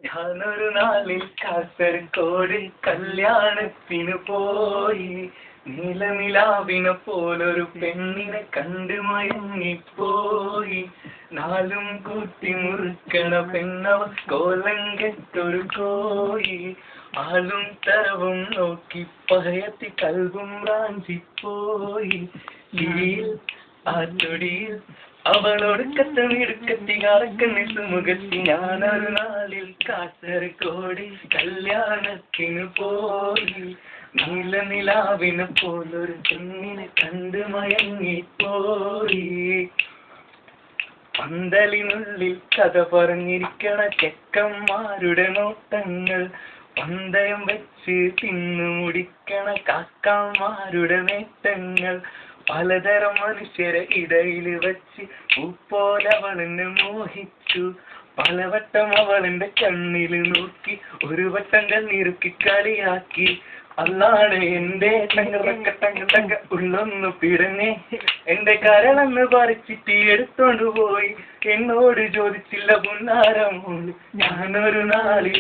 ഞാനൊരു നാളിൽ കാസർഗോഡ് കല്യാണത്തിന് പോയി. നീലനിലാവിനെ പോലൊരു പെണ്ണിനെ കണ്ട് മയങ്ങിപ്പോയി. നാലും കൂട്ടി മുറുക്കണ പെണ്ണവ കോലം കെട്ടൊരു കോയി. ആളും തരവും നോക്കി പകയത്തി കൽവും റാഞ്ചിപ്പോയി. ചിരിയിൽ ആ തൊടിയിൽ അവളോട് കത്തമിടുക്കത്തി കറക്കണ്ണി സുമുഖത്തി. ഞാനൊരു നാളിൽ കാസർഗോഡ് കല്യാണത്തിന് പോയി. നീലനിലാവിനെ പോലൊരു പെണ്ണിനെ കണ്ട് മയങ്ങിപ്പോയി. പന്തലിനുള്ളിൽ കഥ പറഞ്ഞിരിക്കണ ചെക്കന്മാരുടെ നോട്ടങ്ങൾ, പന്തയം വെച്ച് തിന്നു മുടിക്കണ കാക്കന്മാരുടെ നേട്ടങ്ങൾ, പലതരം മനുഷ്യരെ ഇടയിൽ വെച്ച് ഉപ്പോലെ അവളെന്നെ മോഹിച്ചു. പലവട്ടം അവളെന്റെ കണ്ണിൽ നോക്കി, ഒരു വട്ടം കണ്ണീരുക്കി കളിയാക്കി. അന്നാണ് എന്റെ ടങ്ക ഉള്ളൊന്നു പിടഞ്ഞേ, എന്റെ കരളെന്ന് പറിച്ചിട്ട് എടുത്തോണ്ട് പോയി. എന്നോട് ചോദിച്ചില്ല പുന്നാരം. ഞാനൊരു നാളിൽ